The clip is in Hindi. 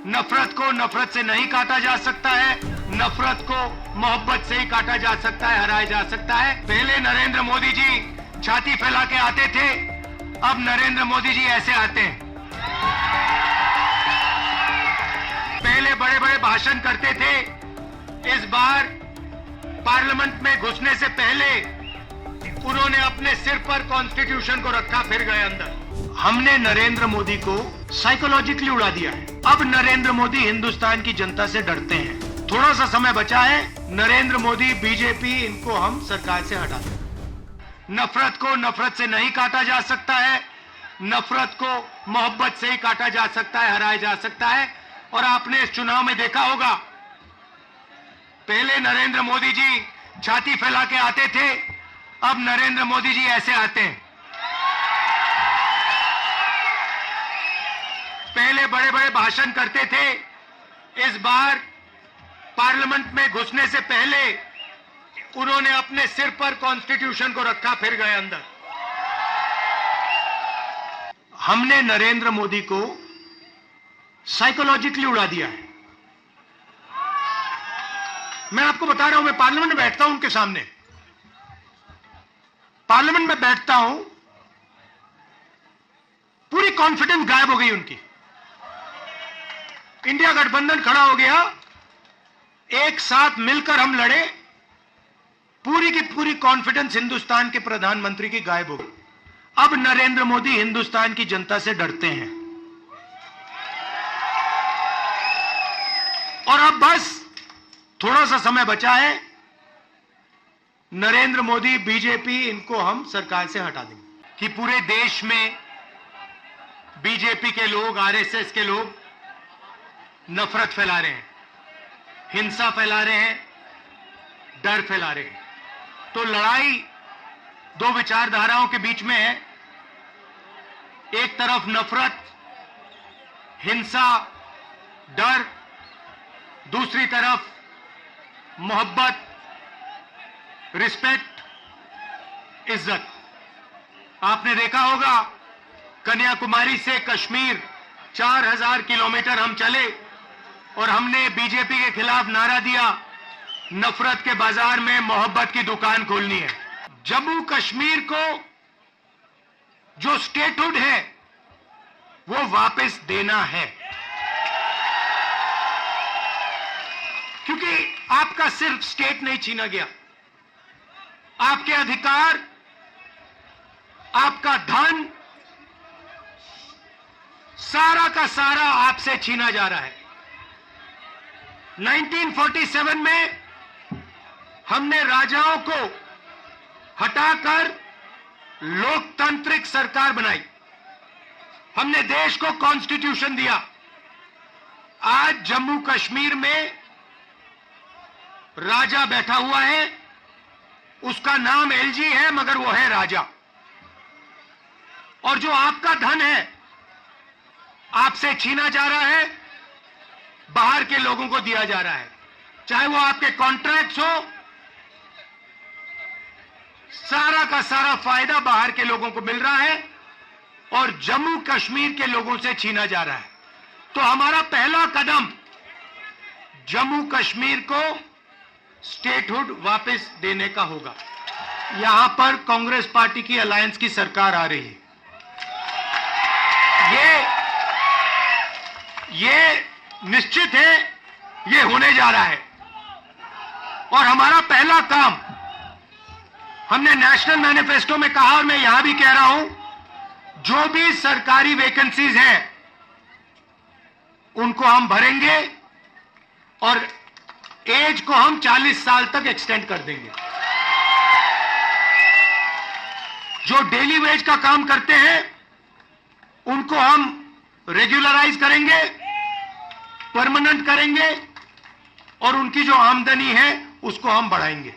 नफरत को नफरत से नहीं काटा जा सकता है, नफरत को मोहब्बत से ही काटा जा सकता है, हराया जा सकता है। पहले नरेंद्र मोदी जी छाती फैला के आते थे, अब नरेंद्र मोदी जी ऐसे आते हैं। पहले बड़े बड़े भाषण करते थे, इस बार पार्लियामेंट में घुसने से पहले उन्होंने अपने सिर पर कॉन्स्टिट्यूशन को रखा, फिर गए अंदर। हमने नरेंद्र मोदी को साइकोलॉजिकली उड़ा दिया है। अब नरेंद्र मोदी हिंदुस्तान की जनता से डरते हैं। थोड़ा सा समय बचा है, नरेंद्र मोदी, बीजेपी, इनको हम सरकार से हटा दें। नफरत को नफरत से नहीं काटा जा सकता है, नफरत को मोहब्बत से ही काटा जा सकता है, हराया जा सकता है। और आपने इस चुनाव में देखा होगा, पहले नरेंद्र मोदी जी छाती फैला के आते थे, अब नरेंद्र मोदी जी ऐसे आते हैं। पहले बड़े बड़े भाषण करते थे, इस बार पार्लियामेंट में घुसने से पहले उन्होंने अपने सिर पर कॉन्स्टिट्यूशन को रखा, फिर गए अंदर। हमने नरेंद्र मोदी को साइकोलॉजिकली उड़ा दिया है। मैं आपको बता रहा हूं, मैं पार्लियामेंट में बैठता हूं, उनके सामने पार्लियामेंट में बैठता हूं, पूरी कॉन्फिडेंस गायब हो गई उनकी। इंडिया गठबंधन खड़ा हो गया, एक साथ मिलकर हम लड़े, पूरी की पूरी कॉन्फिडेंस हिंदुस्तान के प्रधानमंत्री की गायब हो गई। अब नरेंद्र मोदी हिंदुस्तान की जनता से डरते हैं और अब बस थोड़ा सा समय बचा है, नरेंद्र मोदी, बीजेपी, इनको हम सरकार से हटा देंगे। कि पूरे देश में बीजेपी के लोग, आरएसएस के लोग नफरत फैला रहे हैं, हिंसा फैला रहे हैं, डर फैला रहे हैं। तो लड़ाई दो विचारधाराओं के बीच में है। एक तरफ नफरत, हिंसा, डर, दूसरी तरफ मोहब्बत, रिस्पेक्ट, इज्जत। आपने देखा होगा, कन्याकुमारी से कश्मीर 4000 किलोमीटर हम चले और हमने बीजेपी के खिलाफ नारा दिया, नफरत के बाजार में मोहब्बत की दुकान खोलनी है। जम्मू कश्मीर को जो स्टेटहुड है वो वापस देना है, क्योंकि आपका सिर्फ स्टेट नहीं छीना गया, आपके अधिकार, आपका धन, सारा का सारा आपसे छीना जा रहा है। 1947 में हमने राजाओं को हटाकर लोकतांत्रिक सरकार बनाई, हमने देश को कॉन्स्टिट्यूशन दिया। आज जम्मू कश्मीर में राजा बैठा हुआ है, उसका नाम एलजी है, मगर वो है राजा। और जो आपका धन है आपसे छीना जा रहा है, बाहर के लोगों को दिया जा रहा है, चाहे वो आपके कॉन्ट्रैक्ट्स हो, सारा का सारा फायदा बाहर के लोगों को मिल रहा है और जम्मू कश्मीर के लोगों से छीना जा रहा है। तो हमारा पहला कदम जम्मू कश्मीर को स्टेटहुड वापस देने का होगा। यहां पर कांग्रेस पार्टी की अलायंस की सरकार आ रही है। ये निश्चित है, ये होने जा रहा है। और हमारा पहला काम, हमने नेशनल मैनिफेस्टो में कहा और मैं यहां भी कह रहा हूं, जो भी सरकारी वैकेंसीज हैं उनको हम भरेंगे और एज को हम 40 साल तक एक्सटेंड कर देंगे। जो डेली वेज का काम करते हैं उनको हम रेगुलराइज करेंगे, परमानेंट करेंगे और उनकी जो आमदनी है उसको हम बढ़ाएंगे।